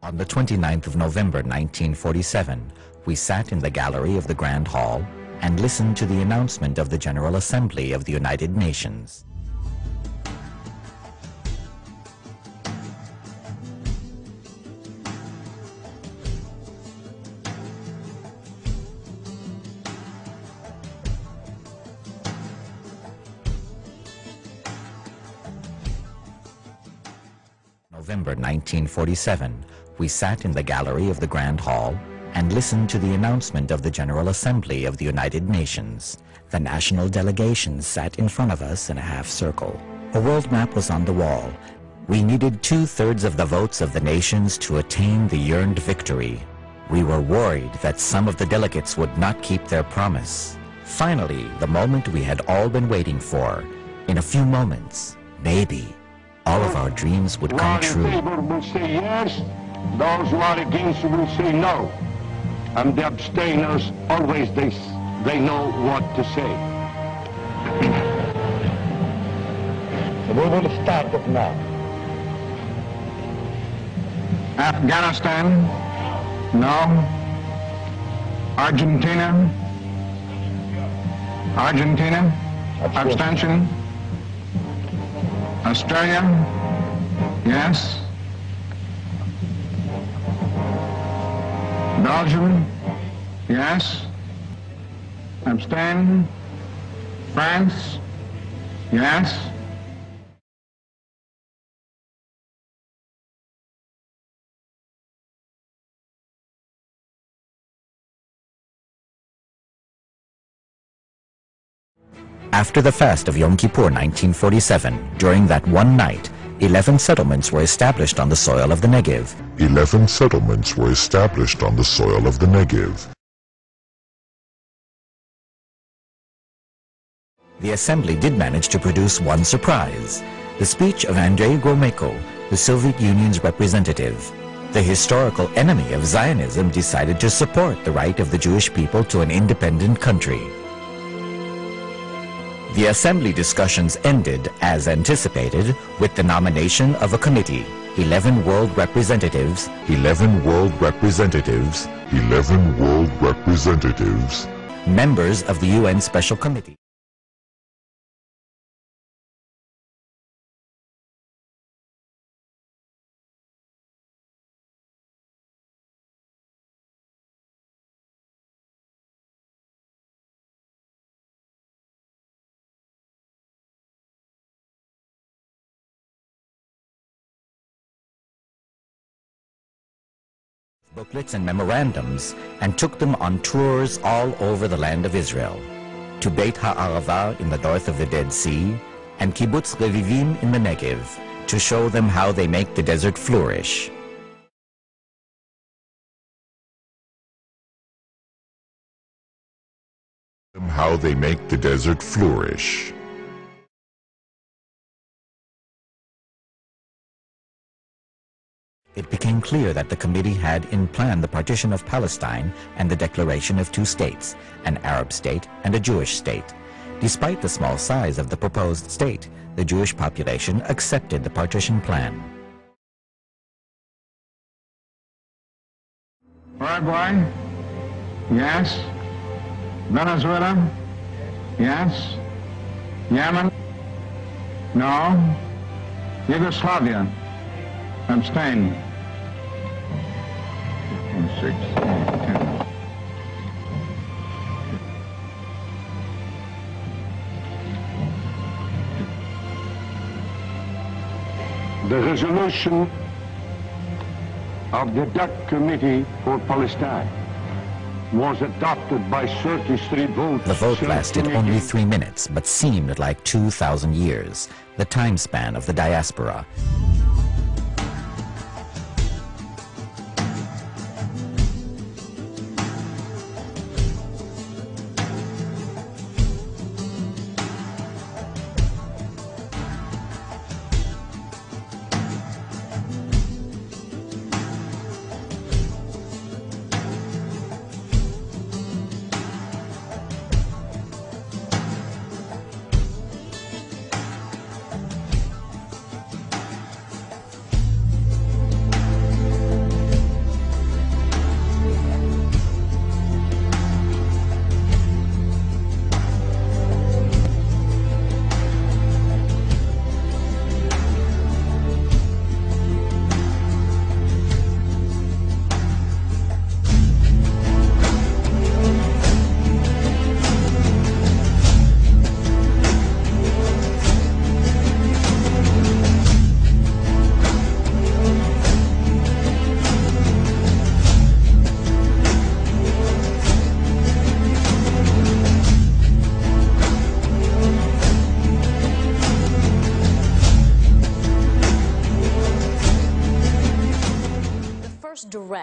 On the 29th of November 1947, we sat in the gallery of the Grand Hall and listened to the announcement of the General Assembly of the United Nations. November 1947, we sat in the gallery of the Grand Hall and listened to the announcement of the General Assembly of the United Nations. The national delegations sat in front of us in a half circle. A world map was on the wall. We needed 2/3 of the votes of the nations to attain the yearned victory. We were worried that some of the delegates would not keep their promise. Finally, the moment we had all been waiting for. In a few moments, maybe, all of our dreams would come true. Those in favor will say yes, those who are against will say no. And the abstainers, always they know what to say. We will start it now. Afghanistan, no. Argentina, abstention. Australia, yes. Belgium, yes. Abstain. France, yes. After the fast of Yom Kippur 1947, during that one night, 11 settlements were established on the soil of the Negev. 11 settlements were established on the soil of the Negev. The assembly did manage to produce one surprise, the speech of Andrei Gromyko, the Soviet Union's representative. The historical enemy of Zionism decided to support the right of the Jewish people to an independent country. The assembly discussions ended, as anticipated, with the nomination of a committee. 11 world representatives, 11 world representatives, 11 world representatives, members of the UN Special Committee. Booklets and memorandums, and took them on tours all over the land of Israel, to Beit HaArava in the north of the Dead Sea, and Kibbutz Revivim in the Negev, to show them how they make the desert flourish. How they make the desert flourish. It became clear that the committee had in plan the partition of Palestine and the declaration of two states, an Arab state and a Jewish state. Despite the small size of the proposed state, the Jewish population accepted the partition plan. Paraguay, yes. Venezuela, yes. Yemen, no. Yugoslavia, abstain. 6, 10. The resolution of the DAC Committee for Palestine was adopted by 33 votes. The vote lasted only 3 minutes, but seemed like 2,000 years, the time span of the diaspora.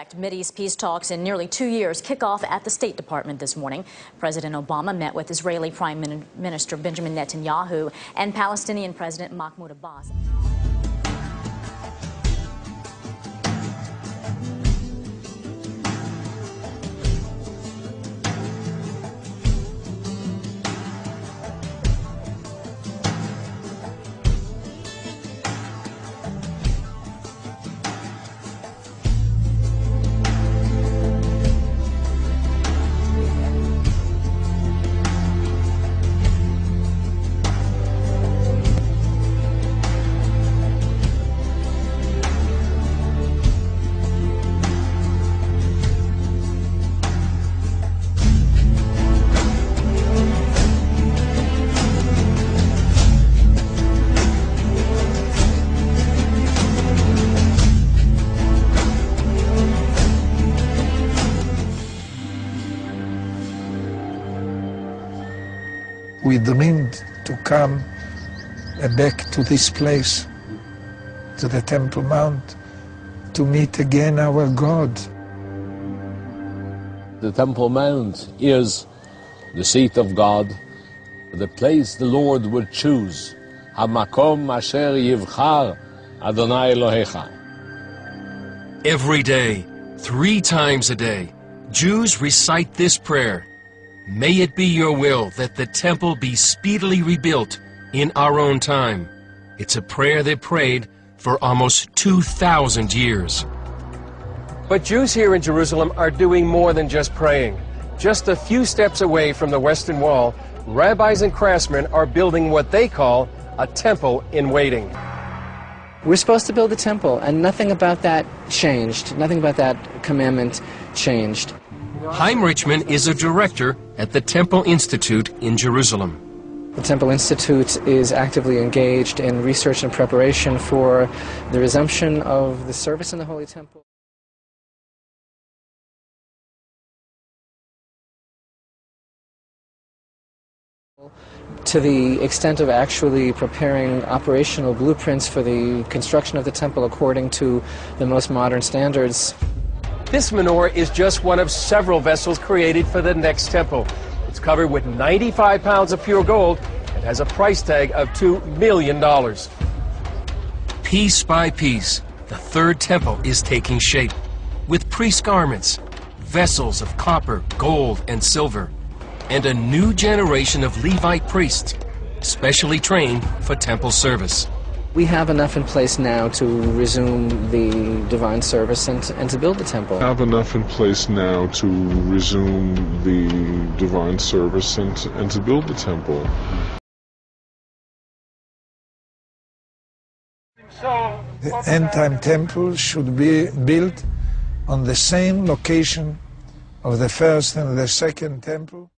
correct. Mideast peace talks in nearly 2 years kick off at the State Department this morning. President Obama met with Israeli Prime Minister Benjamin Netanyahu and Palestinian President Mahmoud Abbas. We dreamed to come back to this place, to the Temple Mount, to meet again our God. The Temple Mount is the seat of God, the place the Lord would choose. Hamakom asher yivchar Adonai Elohecha. Every day, 3 times a day, Jews recite this prayer. May it be your will that the temple be speedily rebuilt in our own time. It's a prayer they prayed for almost 2,000 years. But Jews here in Jerusalem are doing more than just praying. Just a few steps away from the Western Wall, rabbis and craftsmen are building what they call a temple in waiting. We're supposed to build a temple, and nothing about that changed. Nothing about that commandment changed. Chaim Richman is a director at the Temple Institute in Jerusalem. The Temple Institute is actively engaged in research and preparation for the resumption of the service in the Holy Temple. To the extent of actually preparing operational blueprints for the construction of the temple according to the most modern standards. This menorah is just one of several vessels created for the next temple. It's covered with 95 pounds of pure gold and has a price tag of $2 million. Piece by piece, the third temple is taking shape, with priest garments, vessels of copper, gold, and silver, and a new generation of Levite priests, specially trained for temple service. We have enough in place now to resume the divine service and to build the temple. Have enough in place now to resume the divine service and to build the temple. The end-time temple should be built on the same location of the first and the second temple.